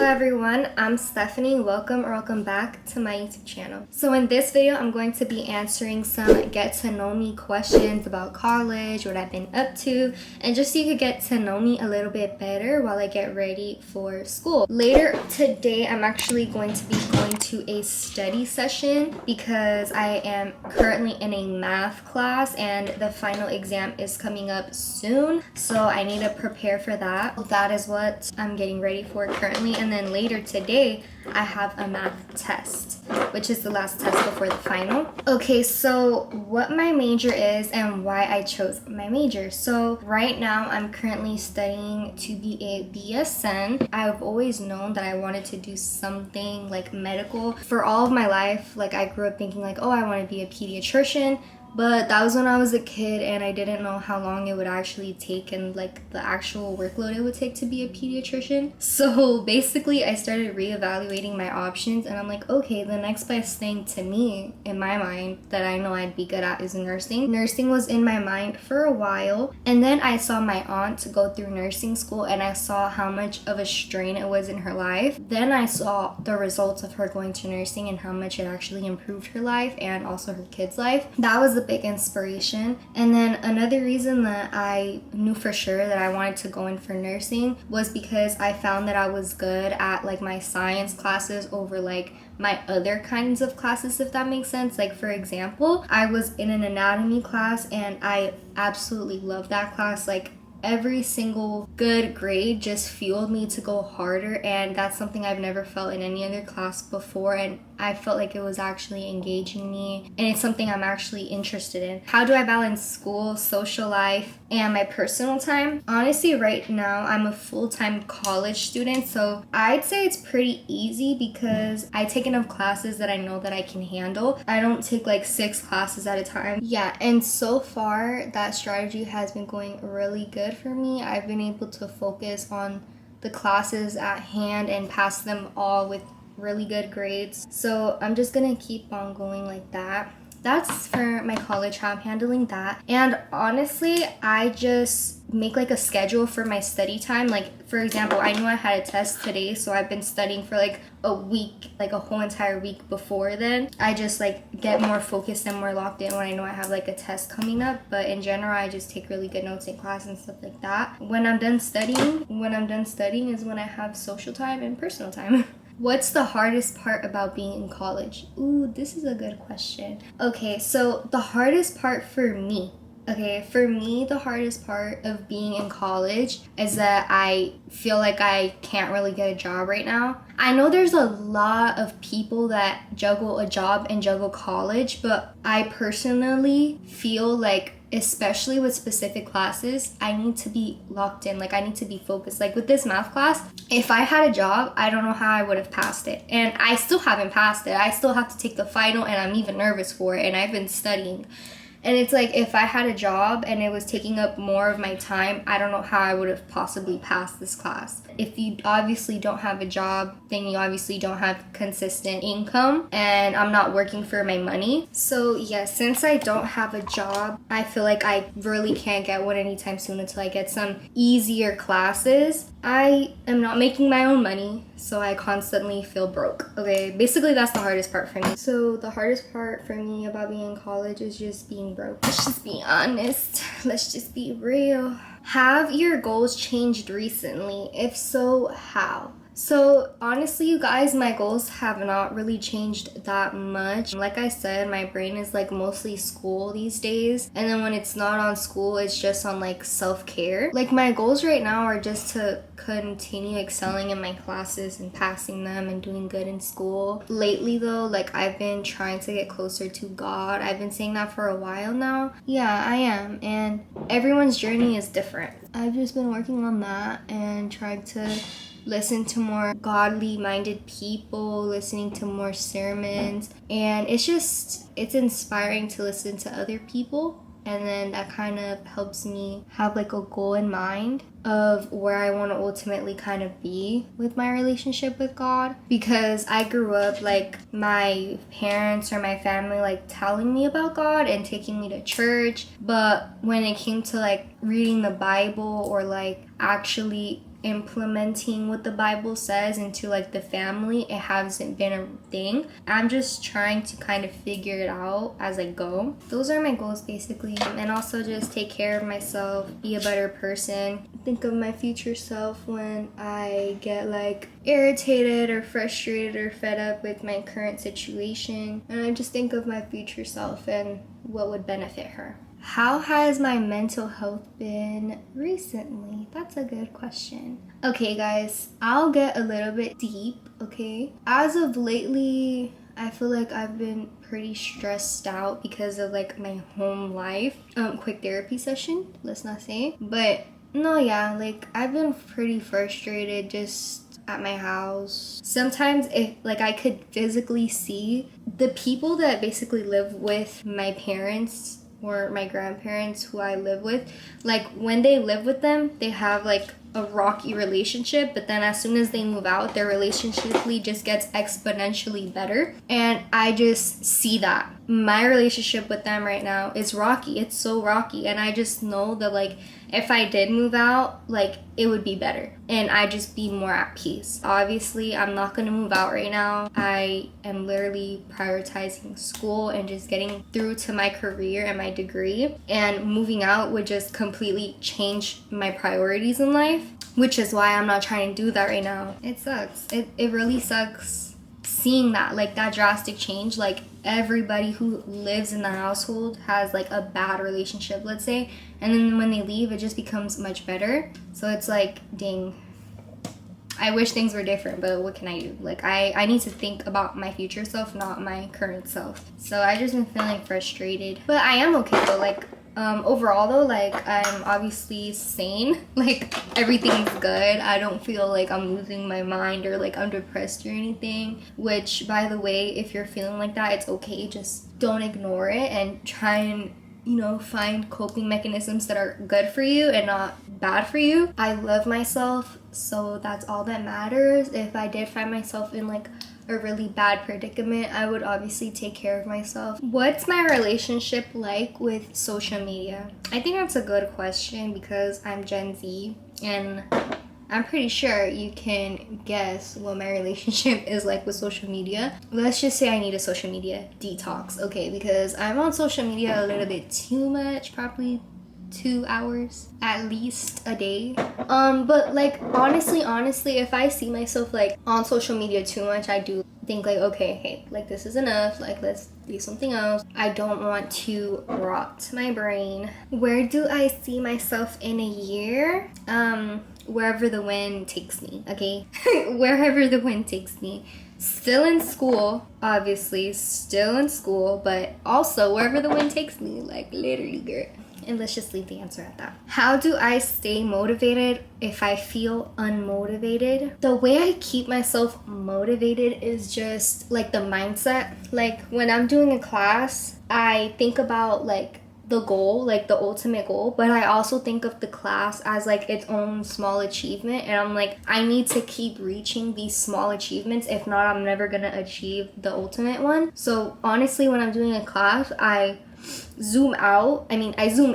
Hello everyone, I'm Stephanie. Welcome back to my YouTube channel. So in this video, I'm going to be answering some get to know me questions about college, what I've been up to, and just so you could get to know me a little bit better while I get ready for school. Later today, I'm actually going to be going to a study session because I am currently in a math class and the final exam is coming up soon. So I need to prepare for that. That is what I'm getting ready for currently. And then later today, I have a math test, which is the last test before the final. Okay, so what my major is and why I chose my major. So right now, I'm currently studying to be a BSN. I've always known that I wanted to do something like medical. For all of my life, like I grew up thinking like, oh, I want to be a pediatrician. But that was when I was a kid and I didn't know how long it would actually take and like the actual workload it would take to be a pediatrician. So basically I started reevaluating my options and I'm like, okay, the next best thing to me in my mind that I know I'd be good at is nursing. Nursing was in my mind for a while, and then I saw my aunt go through nursing school and I saw how much of a strain it was in her life. Then I saw the results of her going to nursing and how much it actually improved her life and also her kids' life. That was a big inspiration. And then another reason that I knew for sure that I wanted to go in for nursing was because I found that I was good at like my science classes over like my other kinds of classes, if that makes sense. Like for example, I was in an anatomy class and I absolutely loved that class. Like every single good grade just fueled me to go harder, and that's something I've never felt in any other class before, and I felt like it was actually engaging me and it's something I'm actually interested in. How do I balance school, social life, and my personal time? Honestly, right now I'm a full-time college student, so I'd say it's pretty easy because I take enough classes that I know that I can handle. I don't take like 6 classes at a time. Yeah, and so far that strategy has been going really good for me. I've been able to focus on the classes at hand and pass them all with really good grades. So I'm just gonna keep on going like that. That's for my college, how I'm handling that. And honestly, I just make like a schedule for my study time. Like for example, I knew I had a test today, so I've been studying for like a week, like a whole entire week before then. I just like get more focused and more locked in when I know I have like a test coming up. But in general, I just take really good notes in class and stuff like that. When I'm done studying is when I have social time and personal time. What's the hardest part about being in college? Ooh, this is a good question. Okay, so the hardest part for me, the hardest part of being in college is that I feel like I can't really get a job right now. I know there's a lot of people that juggle a job and juggle college, but I personally feel like, especially with specific classes, I need to be locked in. Like I need to be focused. Like with this math class, if I had a job, I don't know how I would have passed it. And I still haven't passed it. I still have to take the final and I'm even nervous for it. And I've been studying. And it's like, if I had a job and it was taking up more of my time, I don't know how I would have possibly passed this class. If you obviously don't have a job, then you obviously don't have consistent income, and I'm not working for my money. So yeah, since I don't have a job, I feel like I really can't get one anytime soon until I get some easier classes. I am not making my own money, so I constantly feel broke. Okay, basically that's the hardest part for me. So the hardest part for me about being in college is just being broke. Let's just be honest. Let's just be real. Have your goals changed recently? If so, how? So honestly, you guys, my goals have not really changed that much. Like I said, my brain is like mostly school these days. And then when it's not on school, it's just on like self-care. Like my goals right now are just to continue excelling in my classes and passing them and doing good in school. Lately though, like I've been trying to get closer to God. I've been saying that for a while now. Yeah, I am. And everyone's journey is different. I've just been working on that and trying to listen to more godly minded people, listening to more sermons, and it's inspiring to listen to other people, and then that kind of helps me have like a goal in mind of where I want to ultimately kind of be with my relationship with God, because I grew up like my parents or my family like telling me about God and taking me to church, but when it came to like reading the Bible or like actually implementing what the Bible says into like the family. It hasn't been a thing. I'm just trying to kind of figure it out as I go. Those are my goals basically. And also just take care of myself, be a better person. Think of my future self when I get like irritated or frustrated or fed up with my current situation. And I just think of my future self and what would benefit her. How has my mental health been recently? That's a good question. Okay, guys, I'll get a little bit deep, okay? As of lately, I feel like I've been pretty stressed out because of like my home life. Quick therapy session, let's not say. But no, yeah, like I've been pretty frustrated just at my house. Sometimes if like I could physically see the people that basically live with my parents or my grandparents who I live with, like when they live with them, they have like a rocky relationship, but then as soon as they move out, their relationship just gets exponentially better. And I just see that. My relationship with them right now is rocky. It's so rocky. And I just know that like if I did move out, like it would be better and I'd just be more at peace. Obviously, I'm not gonna move out right now. I am literally prioritizing school and just getting through to my career and my degree. And moving out would just completely change my priorities in life, which is why I'm not trying to do that right now. It sucks. It really sucks seeing that, like that drastic change. Like everybody who lives in the household has like a bad relationship, let's say, and then when they leave it just becomes much better. So it's like, dang, I wish things were different, but what can I do? Like I need to think about my future self, not my current self. So I just been feeling frustrated, but I am okay though. Like overall though, like I'm obviously sane. Like everything's good. I don't feel like I'm losing my mind or like I'm depressed or anything, which by the way, if you're feeling like that, it's okay. Just don't ignore it and try and, you know, find coping mechanisms that are good for you and not bad for you. I love myself, so that's all that matters. If I did find myself in like a really bad predicament, I would obviously take care of myself. What's my relationship like with social media? I think that's a good question because I'm Gen Z and I'm pretty sure you can guess what my relationship is like with social media. Let's just say I need a social media detox, okay? Because I'm on social media a little bit too much, probably 2 hours at least a day. But like honestly, if I see myself like on social media too much, I do think like, okay, hey, like this is enough, like let's do something else. I don't want to rot my brain. Where do I see myself in a year? Wherever the wind takes me, okay? Wherever the wind takes me. Still in school, obviously, still in school, but also wherever the wind takes me, like literally, girl. And let's just leave the answer at that. How do I stay motivated if I feel unmotivated? The way I keep myself motivated is just like the mindset. Like when I'm doing a class, I think about like the goal, like the ultimate goal, but I also think of the class as like its own small achievement, and I'm like, I need to keep reaching these small achievements. If not, I'm never gonna achieve the ultimate one. So honestly, when I'm doing a class, I zoom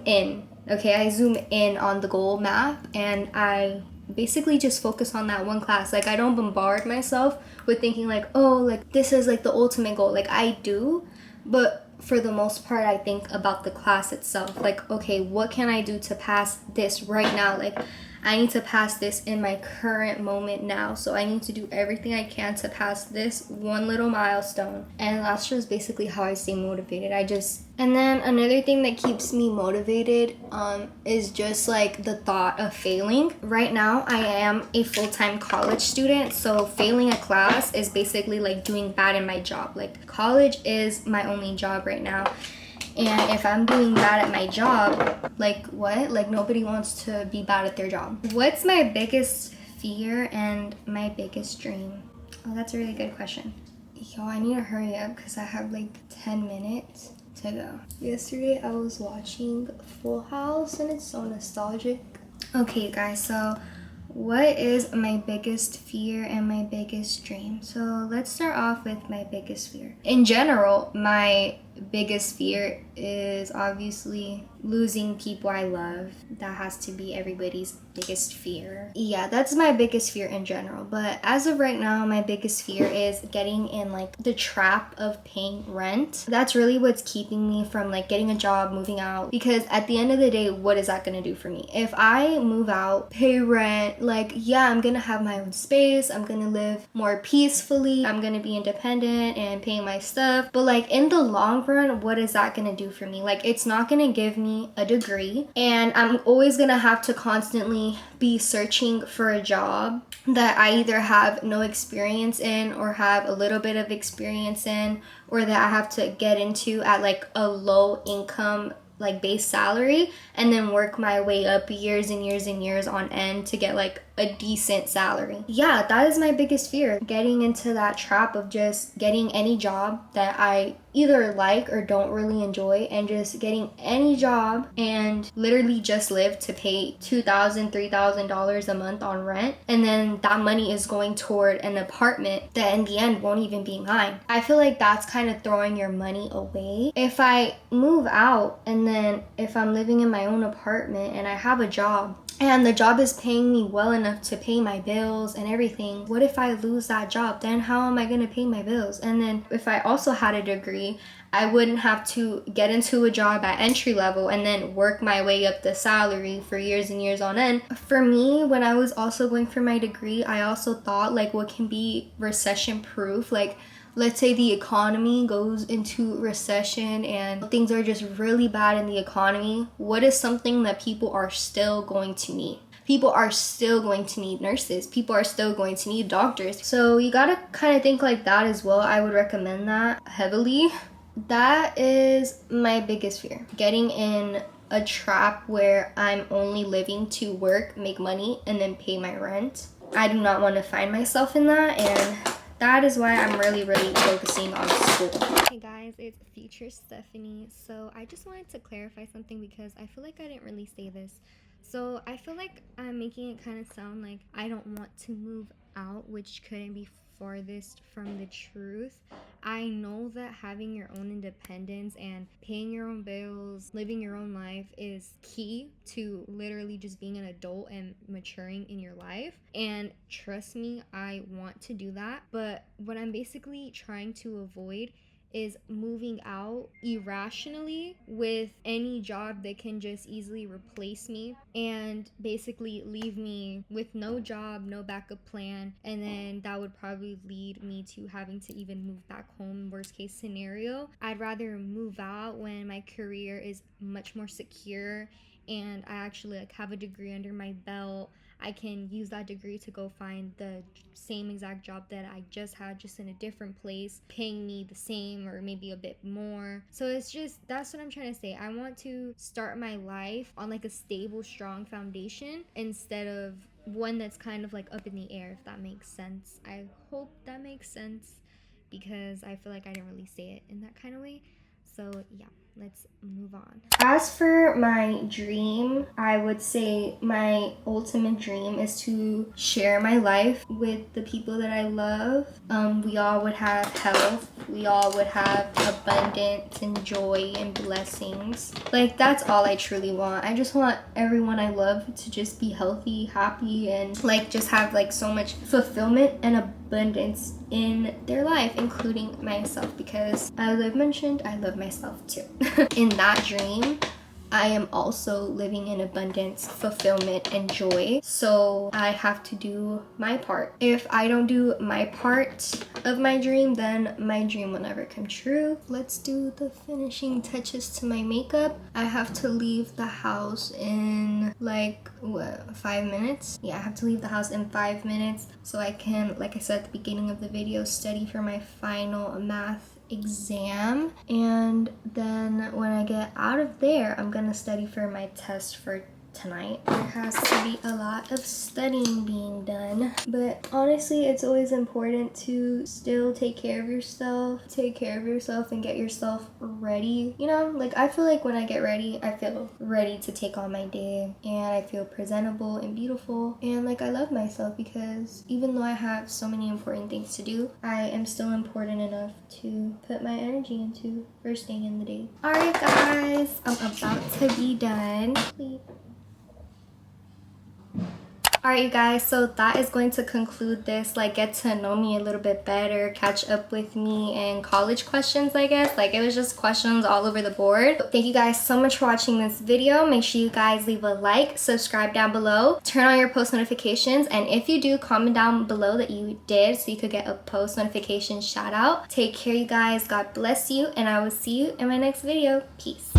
in, okay? I zoom in on the goal map and I basically just focus on that one class. Like I don't bombard myself with thinking like, oh, like this is like the ultimate goal. Like I do, but for the most part, I think about the class itself. Like, okay, what can I do to pass this right now? Like, I need to pass this in my current moment now. So I need to do everything I can to pass this one little milestone. And that's just basically how I stay motivated. And then another thing that keeps me motivated is just like the thought of failing. Right now, I am a full-time college student. So failing a class is basically like doing bad in my job. Like college is my only job right now. And if I'm doing bad at my job, like what? Like nobody wants to be bad at their job. What's my biggest fear and my biggest dream? Oh, that's a really good question. Yo, I need to hurry up because I have like 10 minutes to go. Yesterday I was watching Full House and it's so nostalgic. Okay guys, so what is my biggest fear and my biggest dream? So let's start off with my biggest fear. In general, my biggest fear is obviously losing people I love. That has to be everybody's biggest fear. Yeah, that's my biggest fear in general. But as of right now, my biggest fear is getting in like the trap of paying rent. That's really what's keeping me from like getting a job, moving out. Because at the end of the day, what is that gonna do for me? If I move out, pay rent, like, yeah, I'm gonna have my own space, I'm gonna live more peacefully, I'm gonna be independent and pay my stuff. But like in the long run, what is that gonna do for me? Like, it's not gonna give me a degree, and I'm always gonna have to constantly be searching for a job that I either have no experience in or have a little bit of experience in, or that I have to get into at like a low income like base salary, and then work my way up years and years and years on end to get like a decent salary. Yeah, that is my biggest fear, getting into that trap of just getting any job that I either like or don't really enjoy, and just getting any job and literally just live to pay $2,000, $3,000 a month on rent, and then that money is going toward an apartment that in the end won't even be mine. I feel like that's kind of throwing your money away. If I move out and then if I'm living in my own apartment and I have a job and the job is paying me well enough to pay my bills and everything, what if I lose that job? Then how am I going to pay my bills? And then if I also had a degree, I wouldn't have to get into a job at entry level and then work my way up the salary for years and years on end. For me, when I was also going for my degree, I also thought like what can be recession proof. Like, let's say the economy goes into recession and things are just really bad in the economy. What is something that people are still going to need? People are still going to need nurses. People are still going to need doctors. So you gotta kind of think like that as well. I would recommend that heavily. That is my biggest fear. Getting in a trap where I'm only living to work, make money, and then pay my rent. I do not want to find myself in that, and that is why I'm really focusing on school. Hey guys, it's future Stephanie. So I just wanted to clarify something because I feel like I didn't really say this. So I feel like I'm making it kind of sound like I don't want to move out, which couldn't be farthest from the truth. I know that having your own independence and paying your own bills, living your own life is key to literally just being an adult and maturing in your life. And trust me, I want to do that. But what I'm basically trying to avoid is moving out irrationally with any job that can just easily replace me and basically leave me with no job, no backup plan, and then that would probably lead me to having to even move back home, worst case scenario. I'd rather move out when my career is much more secure and I actually like have a degree under my belt. I can use that degree to go find the same exact job that I just had, just in a different place, paying me the same or maybe a bit more. So it's just, that's what I'm trying to say. I want to start my life on like a stable, strong foundation instead of one that's kind of like up in the air, if that makes sense. I hope that makes sense because I feel like I didn't really say it in that kind of way. So yeah, let's move on. As for my dream, I would say my ultimate dream is to share my life with the people that I love. We all would have health. We all would have abundance and joy and blessings. Like, that's all I truly want. I just want everyone I love to just be healthy, happy, and like just have like so much fulfillment and abundance in their life, including myself, because as I've mentioned, I love myself too. In that dream, I am also living in abundance, fulfillment, and joy. So I have to do my part. If I don't do my part of my dream, then my dream will never come true. Let's do the finishing touches to my makeup. I have to leave the house in like, 5 minutes? Yeah, I have to leave the house in 5 minutes so I can, like I said at the beginning of the video, study for my final math exam. And then when I get out of there, I'm gonna study for my test for tonight. There has to be a lot of studying being done. But honestly, it's always important to still take care of yourself. Take care of yourself and get yourself ready. You know, like I feel like when I get ready, I feel ready to take on my day. And I feel presentable and beautiful. And like I love myself because even though I have so many important things to do, I am still important enough to put my energy into first thing in the day. Alright guys, I'm about to be done. Please. Alright you guys, so that is going to conclude this like get to know me a little bit better, catch up with me, and college questions I guess. Like it was just questions all over the board. Thank you guys so much for watching this video. Make sure you guys leave a like, subscribe down below, turn on your post notifications, and if you do, comment down below that you did so you could get a post notification shout out. Take care you guys, God bless you, and I will see you in my next video. Peace.